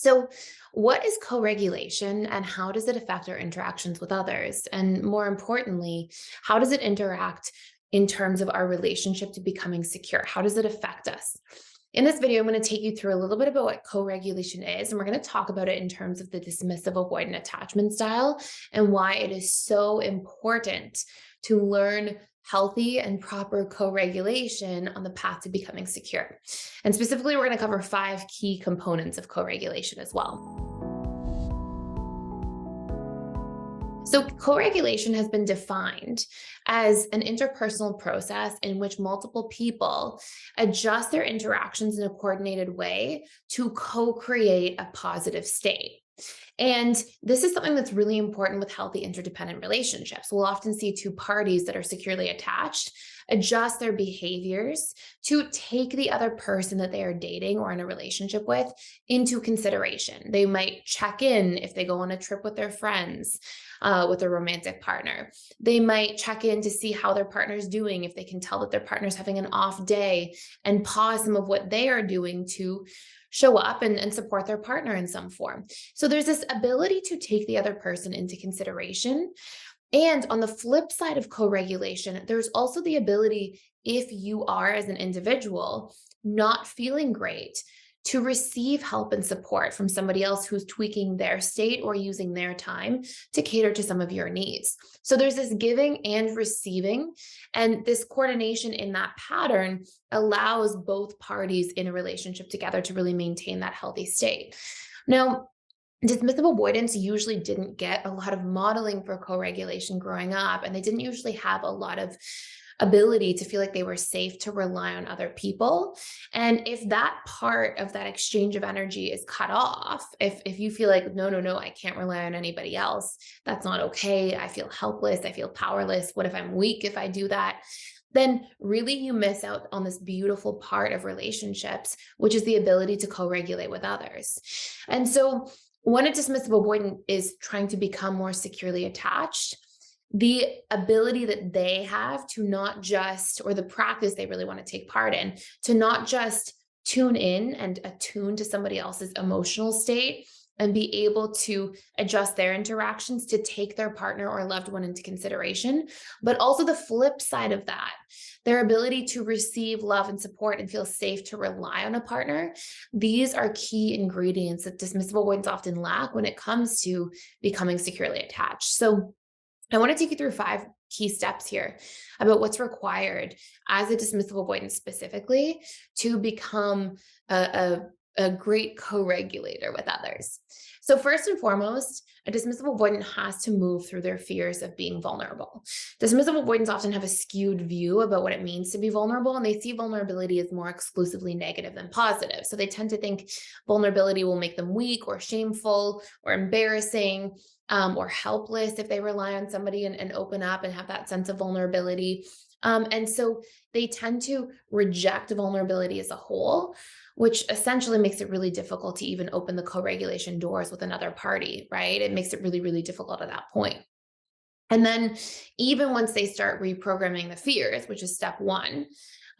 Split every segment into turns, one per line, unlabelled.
So, what is co regulation and how does it affect our interactions with others? And more importantly, how does it interact in terms of our relationship to becoming secure? How does it affect us? In this video, I'm going to take you through a little bit about what co regulation is, and we're going to talk about it in terms of the dismissive avoidant attachment style and why it is so important to learn healthy and proper co regulation on the path to becoming secure. And specifically, we're going to cover 5 key components of co regulation as well. So, co regulation has been defined as an interpersonal process in which multiple people adjust their interactions in a coordinated way to co create a positive state. And this is something that's really important with healthy interdependent relationships. We'll often see two parties that are securely attached adjust their behaviors to take the other person that they are dating or in a relationship with into consideration. They might check in if they go on a trip with their friends, with a romantic partner. They might check in to see how their partner's doing if they can tell that their partner's having an off day and pause some of what they are doing to show up and support their partner in some form. So there's this ability to take the other person into consideration. And on the flip side of co regulation, there's also the ability, if you are as an individual not feeling great, to receive help and support from somebody else who's tweaking their state or using their time to cater to some of your needs. So there's this giving and receiving, and this coordination in that pattern allows both parties in a relationship together to really maintain that healthy state. Now, dismissive avoidants usually didn't get a lot of modeling for co-regulation growing up, and they didn't usually have a lot of ability to feel like they were safe to rely on other people. And if that part of that exchange of energy is cut off, if you feel like, no, I can't rely on anybody else, that's not okay. I feel helpless. I feel powerless. What if I'm weak if I do that? Then really you miss out on this beautiful part of relationships, which is the ability to co-regulate with others. And so when a dismissive avoidant is trying to become more securely attached, the ability that they have to not just, or the practice they really want to take part in, to not just tune in and attune to somebody else's emotional state and be able to adjust their interactions to take their partner or loved one into consideration, but also the flip side of that, their ability to receive love and support and feel safe to rely on a partner. These are key ingredients that dismissive avoidants often lack when it comes to becoming securely attached. So I want to take you through 5 key steps here about what's required as a dismissive avoidant specifically to become a great co-regulator with others. So first and foremost, a dismissive avoidant has to move through their fears of being vulnerable. Dismissive avoidants often have a skewed view about what it means to be vulnerable, and they see vulnerability as more exclusively negative than positive. So they tend to think vulnerability will make them weak or shameful or embarrassing, or helpless if they rely on somebody and open up and have that sense of vulnerability. And so they tend to reject vulnerability as a whole, which essentially makes it really difficult to even open the co-regulation doors with another party, right? It makes it really, really difficult at that point. And then even once they start reprogramming the fears, which is step 1,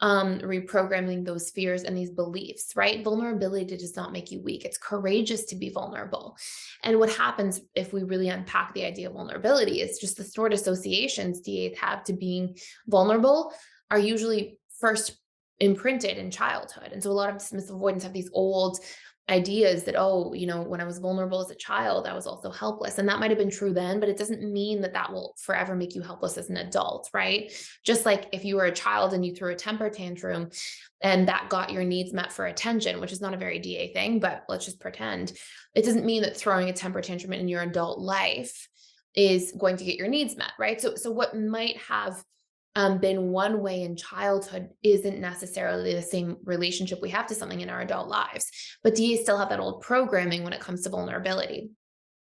reprogramming those fears and these beliefs, right? Vulnerability does not make you weak. It's courageous to be vulnerable. And what happens if we really unpack the idea of vulnerability is just the stored associations DAs have to being vulnerable are usually first imprinted in childhood. And so a lot of dismissive avoidants have these old ideas that, when I was vulnerable as a child, I was also helpless. And that might have been true then, but it doesn't mean that that will forever make you helpless as an adult, right? Just like if you were a child and you threw a temper tantrum and that got your needs met for attention, which is not a very DA thing, but let's just pretend. It doesn't mean that throwing a temper tantrum in your adult life is going to get your needs met, right? So what might have been one way in childhood isn't necessarily the same relationship we have to something in our adult lives. But DAs still have that old programming when it comes to vulnerability.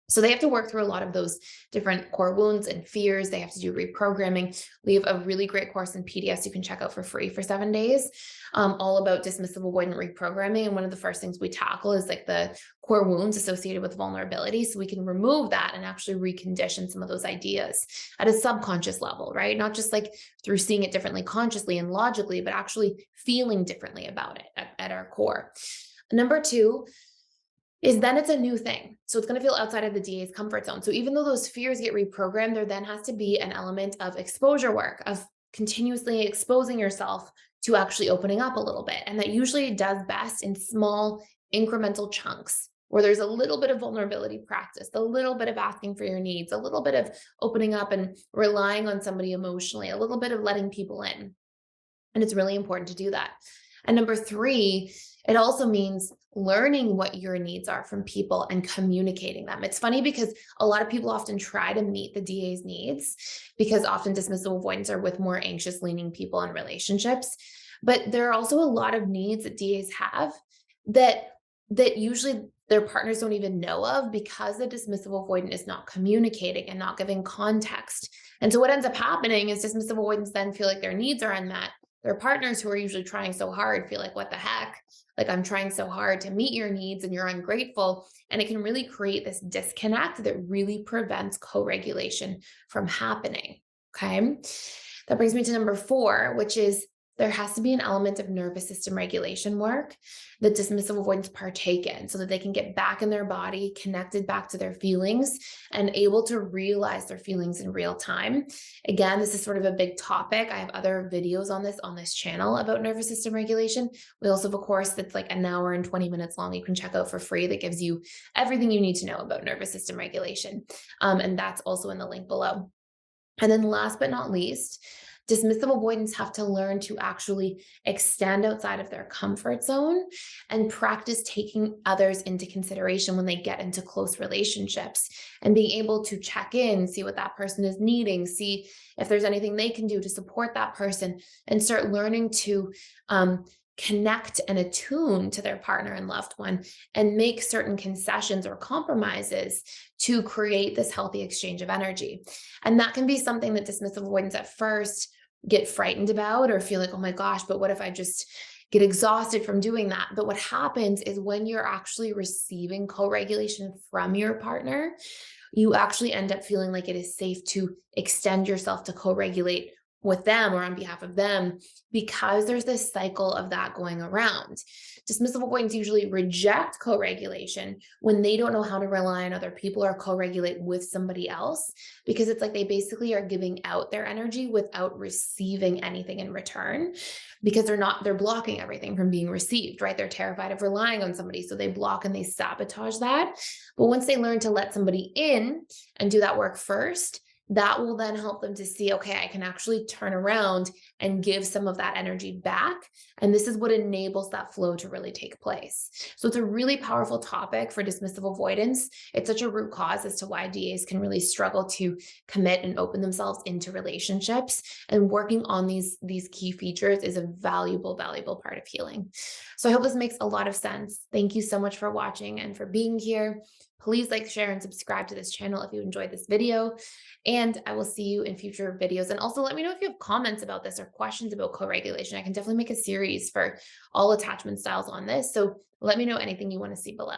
So they have to work through a lot of those different core wounds and fears. They have to do reprogramming. We have a really great course in PDS you can check out for free for 7 days, all about dismissive avoidant reprogramming. And one of the first things we tackle is like the core wounds associated with vulnerability. So we can remove that and actually recondition some of those ideas at a subconscious level, right? Not just like through seeing it differently consciously and logically, but actually feeling differently about it at our core. Number 2, is then it's a new thing. So it's going to feel outside of the DA's comfort zone. So even though those fears get reprogrammed, there then has to be an element of exposure work, of continuously exposing yourself to actually opening up a little bit. And that usually does best in small incremental chunks where there's a little bit of vulnerability practice, a little bit of asking for your needs, a little bit of opening up and relying on somebody emotionally, a little bit of letting people in. And it's really important to do that. And number three, it also means learning what your needs are from people and communicating them. It's funny because a lot of people often try to meet the DA's needs because often dismissive avoidants are with more anxious leaning people in relationships. But there are also a lot of needs that DAs have that usually their partners don't even know of because the dismissive avoidant is not communicating and not giving context. And so what ends up happening is dismissive avoidants then feel like their needs are unmet. Their partners who are usually trying so hard feel like, what the heck? Like, I'm trying so hard to meet your needs and you're ungrateful. And it can really create this disconnect that really prevents co-regulation from happening. Okay. That brings me to number four, which is there has to be an element of nervous system regulation work that dismissive avoidants partake in so that they can get back in their body, connected back to their feelings, and able to realize their feelings in real time. Again, this is sort of a big topic. I have other videos on this channel about nervous system regulation. We also have a course that's like an hour and 20 minutes long you can check out for free that gives you everything you need to know about nervous system regulation. And that's also in the link below. And then last but not least, dismissive avoidants have to learn to actually extend outside of their comfort zone and practice taking others into consideration when they get into close relationships and being able to check in, see what that person is needing, see if there's anything they can do to support that person, and start learning to connect and attune to their partner and loved one and make certain concessions or compromises to create this healthy exchange of energy. And that can be something that dismissive avoidants at first get frightened about or feel like, oh my gosh, but what if I just get exhausted from doing that? But what happens is when you're actually receiving co-regulation from your partner, you actually end up feeling like it is safe to extend yourself to co-regulate with them or on behalf of them because there's this cycle of that going around. Dismissive avoidants usually reject co-regulation when they don't know how to rely on other people or co-regulate with somebody else because it's like they basically are giving out their energy without receiving anything in return because they're blocking everything from being received, right? They're terrified of relying on somebody, so they block and they sabotage that. But once they learn to let somebody in and do that work first, that will then help them to see, okay, I can actually turn around and give some of that energy back. And this is what enables that flow to really take place. So it's a really powerful topic for dismissive avoidance. It's such a root cause as to why DAs can really struggle to commit and open themselves into relationships. And working on these key features is a valuable part of healing. So I hope this makes a lot of sense. Thank you so much for watching and for being here. Please like, share, and subscribe to this channel if you enjoyed this video. And I will see you in future videos. And also let me know if you have comments about this or questions about co-regulation. I can definitely make a series for all attachment styles on this. So let me know anything you want to see below.